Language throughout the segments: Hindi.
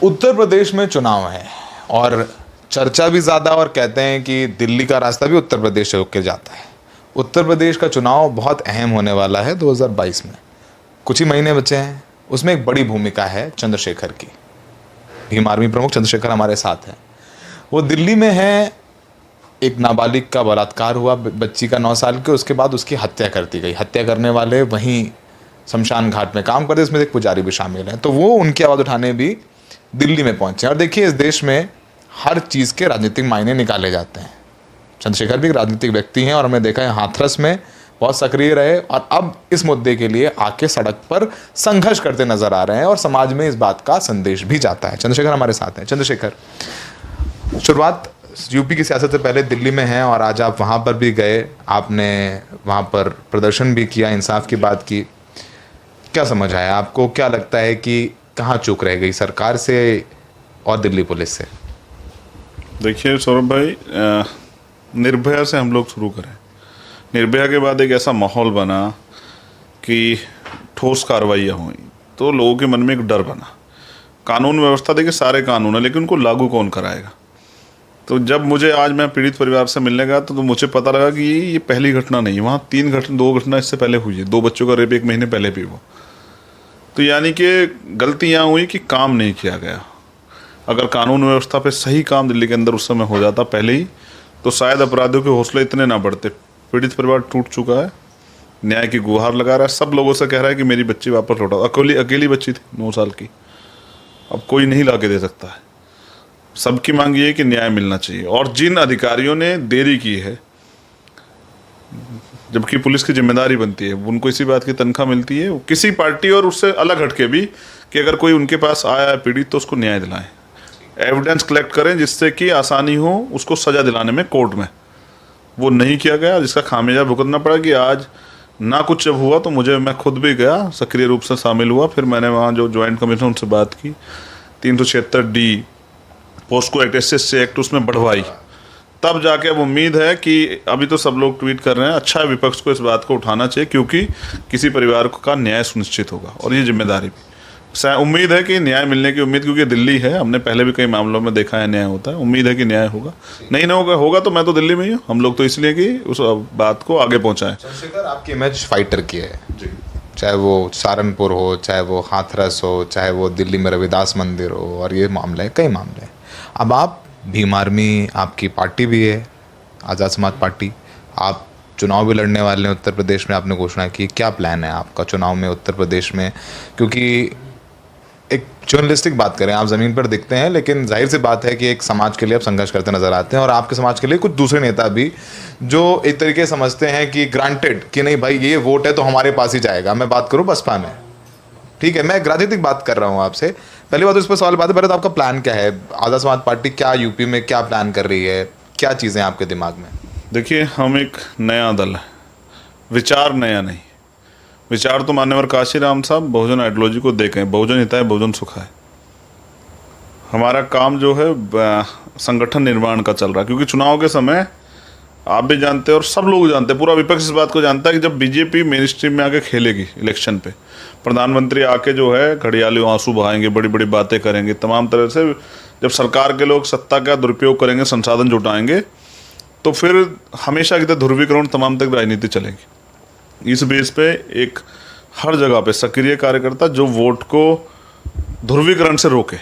उत्तर प्रदेश में चुनाव है और चर्चा भी ज़्यादा और कहते हैं कि दिल्ली का रास्ता भी उत्तर प्रदेश से होकर जाता है। उत्तर प्रदेश का चुनाव बहुत अहम होने वाला है 2022 में। कुछ ही महीने बचे हैं। उसमें एक बड़ी भूमिका है चंद्रशेखर की। भीम आर्मी प्रमुख चंद्रशेखर हमारे साथ हैं। वो दिल्ली में है। एक नाबालिग का बलात्कार हुआ, बच्ची का 9 साल के, उसके बाद उसकी हत्या कर दी गई। हत्या करने वाले वहीं शमशान घाट में काम करते, इसमें एक पुजारी भी शामिल हैं। तो वो उनकी आवाज़ उठाने भी दिल्ली में पहुंचे। और देखिए, इस देश में हर चीज़ के राजनीतिक मायने निकाले जाते हैं। चंद्रशेखर भी एक राजनीतिक व्यक्ति हैं और हमने देखा है हाथरस में बहुत सक्रिय रहे और अब इस मुद्दे के लिए आके सड़क पर संघर्ष करते नजर आ रहे हैं और समाज में इस बात का संदेश भी जाता है। चंद्रशेखर हमारे साथ हैं। चंद्रशेखर, शुरुआत यूपी की सियासत से पहले दिल्ली में हैं और आज आप वहाँ पर भी गए, आपने वहाँ पर प्रदर्शन भी किया, इंसाफ की बात की। क्या समझ आया आपको? क्या लगता है कि कहाँ चूक रह गई सरकार से और दिल्ली पुलिस से? देखिए सौरभ भाई, निर्भया से हम लोग शुरू करें। निर्भया के बाद एक ऐसा माहौल बना कि ठोस कार्रवाइयाँ हुई तो लोगों के मन में एक डर बना। कानून व्यवस्था, देखिए सारे कानून है लेकिन उनको लागू कौन कराएगा। तो जब मुझे आज मैं पीड़ित परिवार से मिलने गया तो मुझे पता लगा कि ये पहली घटना नहीं, वहाँ 2 घटना इससे पहले हुई है। 2 बच्चों का रेप 1 महीने पहले भी हुआ। तो यानी कि गलती यहाँ हुई कि काम नहीं किया गया। अगर कानून व्यवस्था पे सही काम दिल्ली के अंदर उस समय हो जाता पहले ही, तो शायद अपराधियों के हौसले इतने ना बढ़ते। पीड़ित परिवार टूट चुका है, न्याय की गुहार लगा रहा है, सब लोगों से कह रहा है कि मेरी बच्ची वापस लौटाओ। अकेली बच्ची थी 9 साल की, अब कोई नहीं ला के दे सकता है। सबकी मांग ये है कि न्याय मिलना चाहिए। और जिन अधिकारियों ने देरी की है, जबकि पुलिस की जिम्मेदारी बनती है, उनको इसी बात की तनख्वाह मिलती है, किसी पार्टी और उससे अलग हटके भी, कि अगर कोई उनके पास आया है पीड़ित तो उसको न्याय दिलाएं, एविडेंस कलेक्ट करें जिससे कि आसानी हो उसको सजा दिलाने में कोर्ट में। वो नहीं किया गया, जिसका खामियाजा भुगतना पड़ा। कि आज ना कुछ जब हुआ तो मैं खुद भी गया, सक्रिय रूप से शामिल हुआ। फिर मैंने वहाँ जो ज्वाइंट कमिश्नर उनसे बात की, 376D POCSO act, SSC act उसमें बढ़वाई। तब जाके अब उम्मीद है कि अभी तो सब लोग ट्वीट कर रहे हैं, अच्छा है विपक्ष को इस बात को उठाना चाहिए क्योंकि किसी परिवार का न्याय सुनिश्चित होगा और ये जिम्मेदारी भी। उम्मीद है कि न्याय मिलने की उम्मीद, क्योंकि दिल्ली है, हमने पहले भी कई मामलों में देखा है न्याय होता है। उम्मीद है कि न्याय होगा। नहीं ना होगा तो मैं तो दिल्ली में ही हूँ। हम लोग तो इसलिए कि उस बात को आगे पहुँचाएं। चंद्रशेखर, आपकी इमेज फाइटर की है, चाहे वो सहारनपुर हो, चाहे वो हाथरस हो, चाहे वो दिल्ली में रविदास मंदिर हो, और ये मामले कई मामले हैं। अब आप भीम आर्मी, आपकी पार्टी भी है आज़ाद समाज पार्टी, आप चुनाव भी लड़ने वाले हैं उत्तर प्रदेश में, आपने घोषणा की। क्या प्लान है आपका चुनाव में उत्तर प्रदेश में? क्योंकि एक जर्नलिस्टिक बात करें, आप ज़मीन पर दिखते हैं, लेकिन जाहिर सी बात है कि एक समाज के लिए आप संघर्ष करते नजर आते हैं और आपके समाज के लिए कुछ दूसरे नेता भी जो एक तरीके से समझते हैं कि ग्रांटेड, कि नहीं भाई ये वोट है तो हमारे पास ही जाएगा। मैं बात करूँ बसपा में, ठीक है, मैं राजनीतिक बात कर रहा हूँ आपसे। पहली बात तो इस पर सवाल बात है, पहले तो आपका प्लान क्या है? आज़ाद समाज पार्टी क्या यूपी में क्या प्लान कर रही है? क्या चीज़ें आपके दिमाग में? देखिए, हम एक नया दल है, विचार नया नहीं। विचार तो मान्यवर काशीराम साहब बहुजन आइडियोलॉजी को देखें, बहुजन हिताय बहुजन सुखाय। हमारा काम जो है संगठन निर्माण का चल रहा है, क्योंकि चुनाव के समय आप भी जानते हैं और सब लोग जानते हैं, पूरा विपक्ष इस बात को जानता है कि जब बीजेपी मेन स्ट्रीम में आके खेलेगी इलेक्शन पे, प्रधानमंत्री आके जो है घड़ियाली आंसू बहाएंगे, बड़ी बड़ी बातें करेंगे, तमाम तरह से जब सरकार के लोग सत्ता का दुरुपयोग करेंगे, संसाधन जुटाएंगे, तो फिर हमेशा की तरह ध्रुवीकरण तमाम तक राजनीति चलेगी। इस बेस पे एक हर जगह पे सक्रिय कार्यकर्ता जो वोट को ध्रुवीकरण से रोके,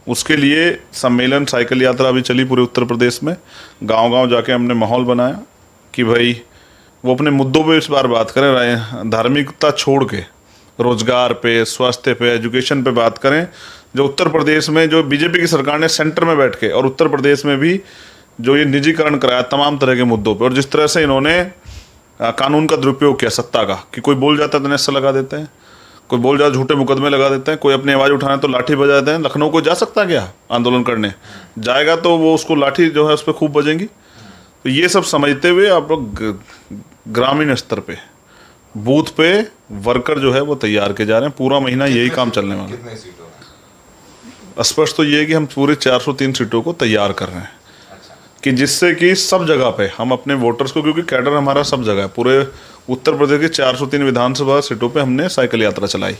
उसके लिए सम्मेलन, साइकिल यात्रा भी चली पूरे उत्तर प्रदेश में। गांव-गांव जाके हमने माहौल बनाया कि भाई वो अपने मुद्दों पे इस बार बात करें, धार्मिकता छोड़ के रोजगार पे, स्वास्थ्य पे, एजुकेशन पे बात करें। जो उत्तर प्रदेश में जो बीजेपी की सरकार ने सेंटर में बैठ के, और उत्तर प्रदेश में भी जो ये निजीकरण कराया तमाम तरह के मुद्दों पे, और जिस तरह से इन्होंने कानून का दुरुपयोग किया सत्ता का, कि कोई बोल जाता है तो नशा लगा देते हैं, कोई बोल जाता झूठे मुकदमे लगा देते हैं, कोई अपनी आवाज़ उठाना तो लाठी बजा देते हैं। लखनऊ को जा सकता है क्या आंदोलन करने? जाएगा तो वो उसको लाठी जो है उस पर खूब बजेंगी। तो ये सब समझते हुए आप लोग ग्रामीण स्तर पे, बूथ पे वर्कर जो है वो तैयार के जा रहे हैं। पूरा महीना यही काम चलने वाला है। स्पष्ट तो ये है कि हम पूरे 403 सीटों को तैयार कर रहे हैं, कि जिससे कि सब जगह पे हम अपने वोटर्स को, क्योंकि कैडर हमारा सब जगह है, पूरे उत्तर प्रदेश की 403 विधानसभा सीटों पे हमने साइकिल यात्रा चलाई।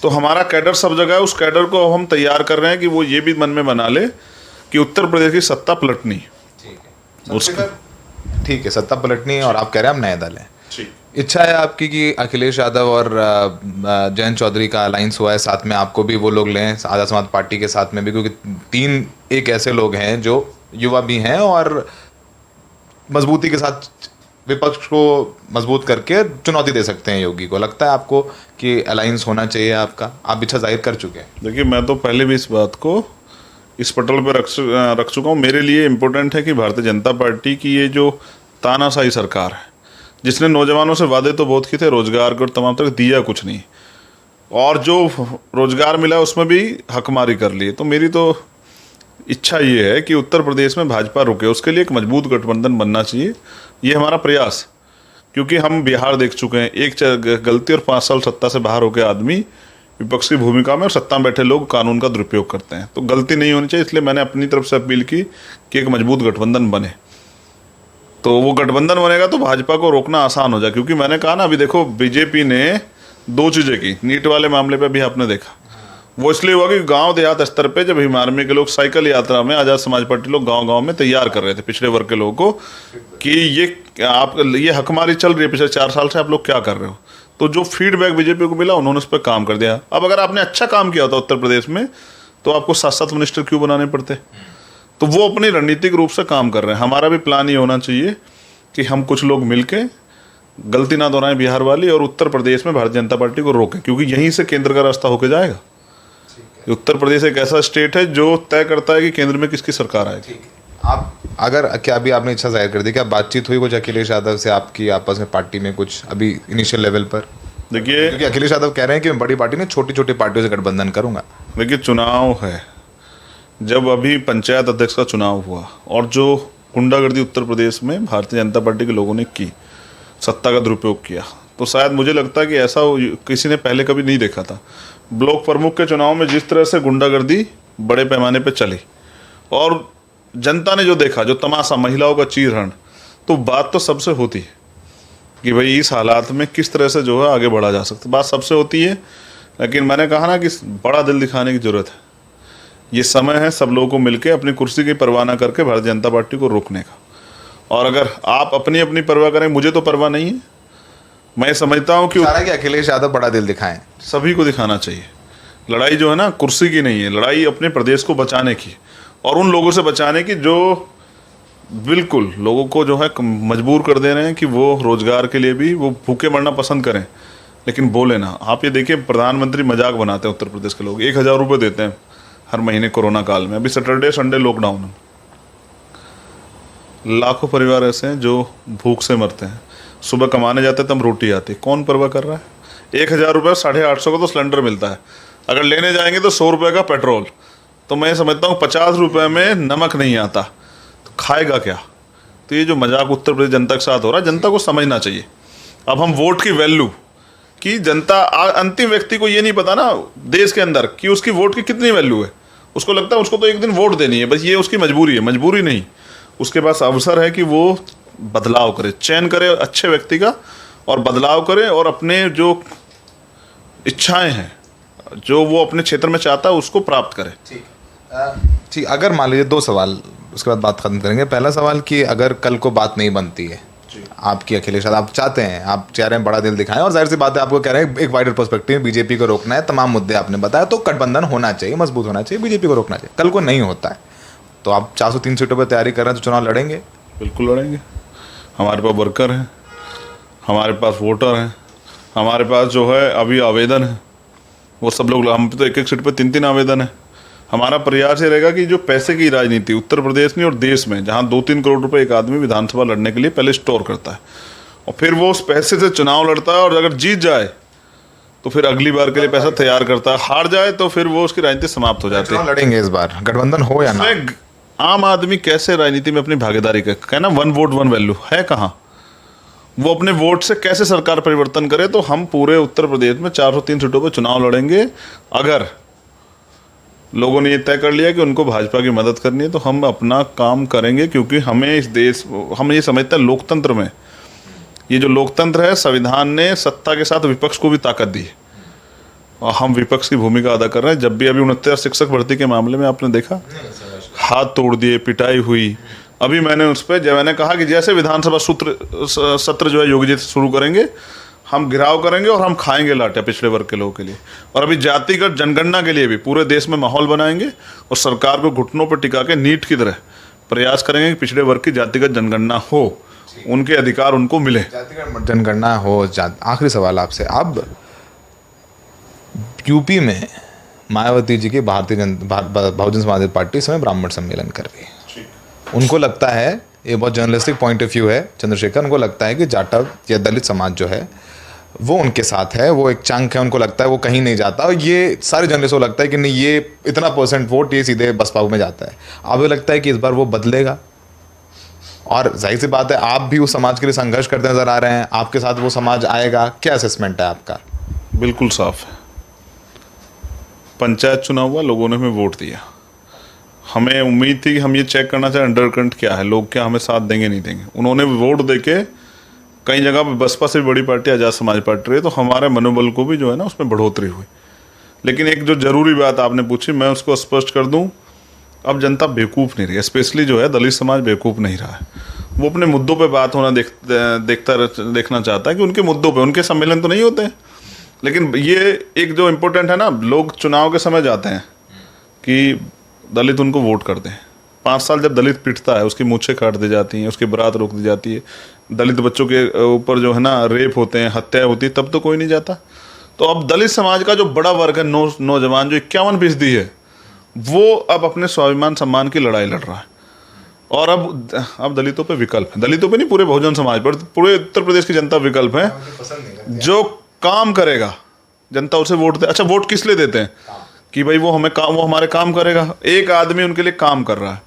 तो हमारा कैडर सब जगह है, उस कैडर को हम तैयार कर रहे हैं कि वो ये भी मन में बना ले कि उत्तर प्रदेश की सत्ता पलटनी। ठीक है, सत्ता पलटनी है और आप कह रहे हैं हम नए दल हैं। जी। इच्छा है आपकी कि अखिलेश यादव और जयंत चौधरी का अलायंस हुआ है, साथ में आपको भी वो लोग लें आज़ाद समाज पार्टी के साथ में भी, क्योंकि तीन एक ऐसे लोग हैं जो युवा भी हैं और मजबूती के साथ विपक्ष को मजबूत करके चुनौती दे सकते हैं योगी को। लगता है आपको कि अलायंस होना चाहिए आपका? आप इच्छा जाहिर कर चुके हैं। देखिए, मैं तो पहले भी इस बात को इस पटल पर रख चुका हूँ। मेरे लिए इम्पोर्टेंट है कि भारतीय जनता पार्टी की ये जो तानाशाही सरकार है, जिसने नौजवानों से वादे तो बहुत किए थे रोजगार के और तमाम तक दिया कुछ नहीं, और जो रोजगार मिला उसमें भी हकमारी कर ली। तो मेरी तो इच्छा ये है कि उत्तर प्रदेश में भाजपा रुके, उसके लिए एक मजबूत गठबंधन बनना चाहिए। ये हमारा प्रयास, क्योंकि हम बिहार देख चुके हैं, एक गलती और 5 साल सत्ता से बाहर होकर आदमी विपक्ष की भूमिका में और सत्ता में बैठे लोग कानून का दुरुपयोग करते हैं। तो गलती नहीं होनी चाहिए, इसलिए मैंने अपनी तरफ से अपील की कि एक मजबूत गठबंधन बने। तो वो गठबंधन बनेगा तो भाजपा को रोकना आसान हो जाए, क्योंकि मैंने कहा ना, अभी देखो बीजेपी ने 2 चीज़ें की। नीट वाले मामले पे भी आपने देखा, वो इसलिए हुआ कि गांव देहात स्तर पे जब भीम आर्मी के लोग साइकिल यात्रा में आज़ाद समाज पार्टी लोग गांव-गांव में तैयार कर रहे थे पिछड़े वर्ग के लोगों को कि ये हकमारी चल रही है पिछले 4 साल से, आप लोग क्या कर रहे हो। तो जो फीडबैक बीजेपी को मिला उन्होंने उस पर काम कर दिया। अब अगर आपने अच्छा काम किया होता उत्तर प्रदेश में तो आपको 7-7 मिनिस्टर क्यों बनाने पड़ते। तो वो अपनी रणनीतिक रूप से काम कर रहे हैं। हमारा भी प्लान ये होना चाहिए कि हम कुछ लोग मिलके गलती ना दोहराएं बिहार वाली, और उत्तर प्रदेश में भारतीय जनता पार्टी को रोकें, क्योंकि यहीं से केंद्र का रास्ता होकर जाएगा। उत्तर प्रदेश एक ऐसा स्टेट है जो तय करता है कि केंद्र में किसकी सरकार आएगी। आप अगर क्या अभी आपने इच्छा जाहिर कर दी, क्या बातचीत हुई कुछ अखिलेश यादव से आपकी आपस में पार्टी में कुछ अभी इनिशियल लेवल पर? देखिए, क्योंकि अखिलेश यादव कह रहे हैं कि मैं बड़ी पार्टी में छोटी छोटी पार्टियों से गठबंधन करूंगा। देखिए, चुनाव है, जब अभी पंचायत अध्यक्ष का चुनाव हुआ और जो गुंडागर्दी उत्तर प्रदेश में भारतीय जनता पार्टी के लोगों ने की, सत्ता का दुरुपयोग किया, तो शायद मुझे लगता है कि ऐसा किसी ने पहले कभी नहीं देखा था। ब्लॉक प्रमुख के चुनाव में जिस तरह से गुंडागर्दी बड़े पैमाने पर चली और जनता ने जो देखा, जो तमाशा, महिलाओं का चीरहरण, तो बात तो सबसे होती है कि भाई इस हालात में किस तरह से जो है आगे बढ़ा जा सकता है। बात सबसे होती है, लेकिन मैंने कहा ना कि बड़ा दिल दिखाने की जरूरत है। ये समय है सब लोगों को मिलकर अपनी कुर्सी की परवाह ना करके भारतीय जनता पार्टी को रोकने का। और अगर आप अपनी अपनी परवाह करें, मुझे तो परवाह नहीं है, मैं समझता हूँ कि अखिलेश यादव बड़ा दिल दिखाएं। सभी को दिखाना चाहिए। लड़ाई जो है ना कुर्सी की नहीं है, लड़ाई अपने प्रदेश को बचाने की, और उन लोगों से बचाने की जो बिल्कुल लोगों को जो है मजबूर कर दे रहे हैं कि वो रोजगार के लिए भी वो भूखे मरना पसंद करें, लेकिन बोले ना। आप ये देखिए, प्रधानमंत्री मजाक बनाते हैं उत्तर प्रदेश के लोग, 1000 रुपये देते हैं हर महीने कोरोना काल में। अभी सैटरडे संडे लॉकडाउन है, लाखों परिवार ऐसे हैं जो भूख से मरते हैं। सुबह कमाने जाते तब रोटी आती, कौन परवाह कर रहा है। 1000 रुपये 850 का तो सिलेंडर मिलता है, अगर लेने जाएंगे तो 100 रुपये का पेट्रोल। तो मैं समझता हूँ 50 रुपये में नमक नहीं आता, तो खाएगा क्या। तो ये जो मजाक उत्तर प्रदेश जनता के साथ हो रहा है, जनता को समझना चाहिए। अब हम वोट की वैल्यू कि जनता, अंतिम व्यक्ति को ये नहीं पता ना देश के अंदर कि उसकी वोट की कितनी वैल्यू है। उसको लगता है उसको तो एक दिन वोट देनी है, बस ये उसकी मजबूरी है। मजबूरी नहीं, उसके पास अवसर है कि वो बदलाव करे, चयन करे अच्छे व्यक्ति का और बदलाव करे, और अपने जो इच्छाएं हैं, जो वो अपने क्षेत्र में चाहता है, उसको प्राप्त करे। ठीक, अगर मान लीजिए 2 सवाल, उसके बाद बात खत्म करेंगे। पहला सवाल कि अगर कल को बात नहीं बनती है आपकी, अखिलेश यादव आप चाहते हैं, आप चाह रहे हैं बड़ा दिल दिखाएं, और जाहिर सी बात है आपको कह रहे हैं एक वाइडर पर्सपेक्टिव में बीजेपी को रोकना है, तमाम मुद्दे आपने बताया, तो गठबंधन होना चाहिए, मजबूत होना चाहिए, बीजेपी को रोकना चाहिए। कल को नहीं होता है तो आप 403 सीटों पर तैयारी कर रहे हैं, तो चुनाव लड़ेंगे? बिल्कुल लड़ेंगे। हमारे पास वर्कर हैं, हमारे पास वोटर हैं, हमारे पास जो है अभी आवेदन है, वो सब लोग, हम तो 1-1 सीट पे 3-3 आवेदन है। हमारा प्रयास ये रहेगा कि जो पैसे की राजनीति उत्तर प्रदेश में और देश में, जहाँ 2-3 करोड़ रुपए एक आदमी विधानसभा लड़ने के लिए पहले स्टोर करता है और फिर वो उस पैसे से चुनाव लड़ता है, और अगर जीत जाए तो फिर अगली बार के लिए पैसा तैयार करता है, हार जाए तो फिर वो उसकी राजनीति समाप्त हो जाती है। लड़ेंगे इस बार, गठबंधन हो या ना। आम आदमी कैसे राजनीति में अपनी भागीदारी करे, कहना 1 वोट 1 वैल्यू है कहाँ, वो अपने वोट से कैसे सरकार परिवर्तन करे। तो हम पूरे उत्तर प्रदेश में 403 सीटों पर चुनाव लड़ेंगे। अगर लोगों ने ये तय कर लिया कि उनको भाजपा की मदद करनी है तो हम अपना काम करेंगे, क्योंकि हमें इस देश, हम ये समझते हैं लोकतंत्र में, ये जो लोकतंत्र है, संविधान ने सत्ता के साथ विपक्ष को भी ताकत दी है, और हम विपक्ष की भूमिका अदा कर रहे हैं। जब भी अभी 69 शिक्षक भर्ती के मामले में आपने देखा, हाथ तोड़ दिए, पिटाई हुई। अभी मैंने उस पर जब मैंने कहा कि जैसे विधानसभा सत्र जो है योगी जी से शुरू करेंगे, हम घिराव करेंगे और हम खाएंगे लाठियाँ पिछड़े वर्ग के लोगों के लिए। और अभी जातिगत जनगणना के लिए भी पूरे देश में माहौल बनाएंगे और सरकार को घुटनों पर टिका के नीट की तरह प्रयास करेंगे कि पिछड़े वर्ग की जातिगत जनगणना हो, उनके अधिकार उनको मिले। जातिगत जनगणना हो। आखिरी सवाल आपसे, अब यूपी में मायावती जी की बहुजन समाज पार्टी इस समय ब्राह्मण सम्मेलन कर रही है। उनको लगता है, ये बहुत जर्नलिस्टिक पॉइंट ऑफ व्यू है चंद्रशेखर, उनको लगता है कि जाटव या दलित समाज जो है वो उनके साथ है, वो एक चंक है, उनको लगता है वो कहीं नहीं जाता। और ये सारे जर्नलिस्टों को लगता है कि नहीं, ये इतना % वोट ये सीधे बसपा में जाता है। आपको लगता है कि इस बार वो बदलेगा? और जाहिर सी बात है, आप भी उस समाज के लिए संघर्ष करते नजर आ रहे हैं, आपके साथ वो समाज आएगा, क्या असेसमेंट है आपका? बिल्कुल साफ है। पंचायत चुनाव हुआ, लोगों ने हमें वोट दिया। हमें उम्मीद थी कि हम ये चेक करना चाहें अंडरकरंट क्या है, लोग क्या हमें साथ देंगे नहीं देंगे। उन्होंने वोट देके कई जगह पे बसपा से भी बड़ी पार्टी आज़ाद समाज पार्टी रही, तो हमारे मनोबल को भी जो है ना उसमें बढ़ोतरी हुई। लेकिन एक जो ज़रूरी बात आपने पूछी, मैं उसको स्पष्ट कर दूं, अब जनता बेवकूफ़ नहीं रही है, स्पेशली जो है दलित समाज बेवकूफ़ नहीं रहा है। वो अपने मुद्दों पे बात होना देखना चाहता है कि उनके मुद्दों पे उनके सम्मेलन तो नहीं होते हैं। लेकिन ये एक जो इम्पोर्टेंट है ना, लोग चुनाव के समय जाते हैं कि दलित उनको वोट करते हैं। 5 साल जब दलित पिटता है, उसकी मूछें काट दी जाती हैं, उसकी बारात रोक दी जाती है, दलित बच्चों के ऊपर जो है ना रेप होते हैं, हत्याएं होती है, तब तो कोई नहीं जाता। तो अब दलित समाज का जो बड़ा वर्ग है, नौजवान जो 51% है, वो अब अपने स्वाभिमान सम्मान की लड़ाई लड़ रहा है। और अब दलितों पे विकल्प है, दलितों पे नहीं, पूरे बहुजन समाज पर, पूरे उत्तर प्रदेश की जनता विकल्प है। जो काम करेगा जनता उसे वोट दे। अच्छा, वोट किस लिए देते हैं? कि भाई वो हमारे काम करेगा। एक आदमी उनके लिए काम कर रहा है,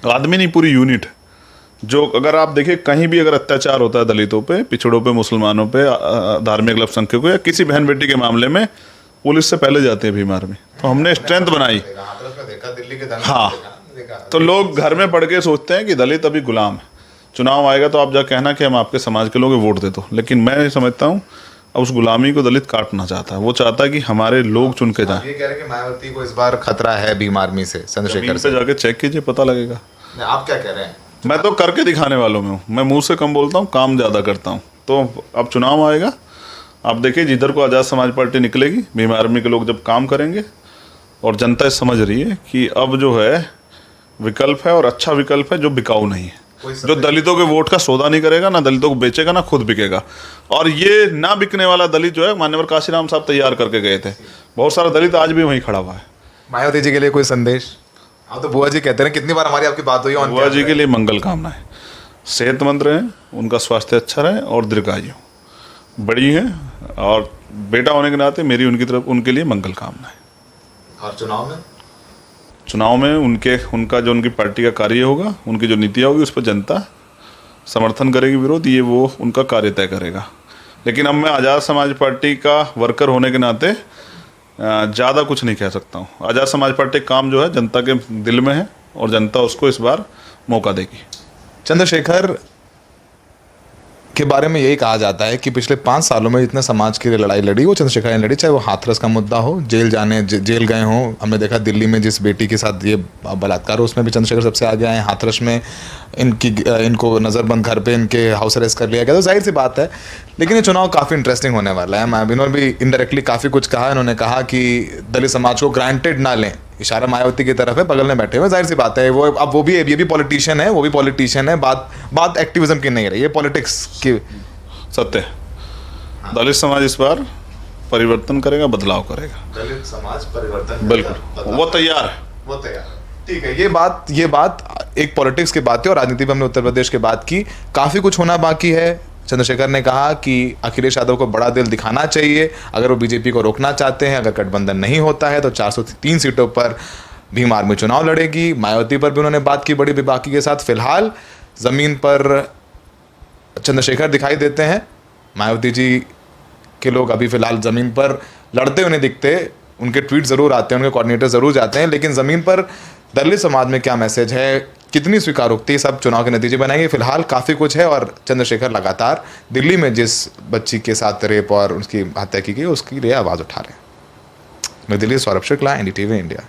आदमी नहीं, पूरी यूनिट। जो अगर आप देखिए कहीं भी अगर अत्याचार होता है दलितों पे, पिछड़ों पे, मुसलमानों पे, धार्मिक अल्पसंख्यकों या किसी बहन बेटी के मामले में, पुलिस से पहले जाते हैं भीम आर्मी। तो हमने स्ट्रेंथ बनाई। हाँ, तो लोग घर में पढ़ के सोचते हैं कि दलित अभी गुलाम है, चुनाव आएगा तो आप जा कहना कि हम आपके समाज के लोग वोट दे दो। लेकिन मैं समझता हूँ अब उस गुलामी को दलित काटना चाहता है। वो चाहता है कि हमारे लोग चुन के जाएं। ये कह रहे हैं कि मायावती को इस बार खतरा है भीम आर्मी से, चंद्रशेखर से। जाके चेक कीजिए, पता लगेगा। आप क्या कह रहे हैं? मैं तो करके दिखाने वालों में हूँ। मैं मुंह से कम बोलता हूँ, काम ज़्यादा करता हूँ। तो अब चुनाव आएगा, आप देखिए जिधर को आज़ाद समाज पार्टी निकलेगी, भीम आर्मी के लोग जब काम करेंगे, और जनता समझ रही है कि अब जो है विकल्प है, और अच्छा विकल्प है, जो बिकाऊ नहीं है, जो दलितों के वोट का सौदा नहीं करेगा, ना दलितों को बेचेगा, ना खुद बिकेगा। और ये ना बिकने वाला दलित जो है, मान्यवर काशीराम साहब तैयार करके गए थे। बहुत सारा दलित आज भी वहीं खड़ा हुआ है। मायावती जी के लिए कोई संदेश? आप तो बुआ जी कहते हैं, कितनी बार हमारी आपकी बात हुई है। बुआ जी के लिए मंगल कामनाएं, सेहतमंद रहें, उनका स्वास्थ्य अच्छा रहे और दीर्घायु बड़ी है, और बेटा होने के नाते मेरी उनकी तरफ उनके लिए मंगल कामनाएं। और चुनाव में उनका जो उनकी पार्टी का कार्य होगा, उनकी जो नीतियाँ होगी, उस पर जनता समर्थन करेगी, विरोध ये वो उनका कार्य तय करेगा। लेकिन अब मैं आज़ाद समाज पार्टी का वर्कर होने के नाते ज़्यादा कुछ नहीं कह सकता हूँ। आज़ाद समाज पार्टी काम जो है जनता के दिल में है, और जनता उसको इस बार मौका देगी। चंद्रशेखर के बारे में यही कहा जाता है कि पिछले 5 सालों में जितने समाज के लिए लड़ाई लड़ी, वो चंद्रशेखर ने लड़ी। चाहे वो हाथरस का मुद्दा हो, जेल गए हों। हमने देखा दिल्ली में जिस बेटी के साथ ये बलात्कार हो, उसमें भी चंद्रशेखर सबसे आगे आए। हाथरस में इनको नज़रबंद घर पे इनके हाउस अरेस्ट कर लिया गया। तो जाहिर सी बात है, लेकिन ये चुनाव काफ़ी इंटरेस्टिंग होने वाला है। इन्होंने भी इनडायरेक्टली काफ़ी कुछ कहा। इन्होंने कहा कि दलित समाज को ग्रांटेड ना लें, इशारा मायावती की तरफ है, बगल में बैठे हुए। जाहिर सी बात है, वो अब ये भी पॉलिटिशियन है, वो भी पॉलिटिशियन है। बात एक्टिविज्म की नहीं रही, ये पॉलिटिक्स की। सत्य है, दलित समाज इस बार परिवर्तन करेगा, बदलाव करेगा। दलित समाज परिवर्तन, बिल्कुल, वो तैयार है। ठीक है, ये बात एक पॉलिटिक्स की बात है, और राजनीति में हमने उत्तर प्रदेश की बात की। काफ़ी कुछ होना बाकी है। चंद्रशेखर ने कहा कि अखिलेश यादव को बड़ा दिल दिखाना चाहिए अगर वो बीजेपी को रोकना चाहते हैं। अगर गठबंधन नहीं होता है तो 403 सीटों पर भीम आर्मी चुनाव लड़ेगी। मायावती पर भी उन्होंने बात की बड़ी बेबाकी के साथ। फिलहाल ज़मीन पर चंद्रशेखर दिखाई देते हैं। मायावती जी के लोग अभी फ़िलहाल ज़मीन पर लड़ते हुए नहीं दिखते। उनके ट्वीट ज़रूर आते हैं, उनके कोऑर्डिनेटर ज़रूर जाते हैं, लेकिन ज़मीन पर दलित समाज में क्या मैसेज है, कितनी स्वीकारोक्ति, सब चुनाव के नतीजे बनाएंगे। फिलहाल काफ़ी कुछ है, और चंद्रशेखर लगातार दिल्ली में जिस बच्ची के साथ रेप और उसकी हत्या की गई, उसके लिए आवाज़ उठा रहे हैं। नई दिल्ली, सौरभ शुक्ला, NDTV इंडिया।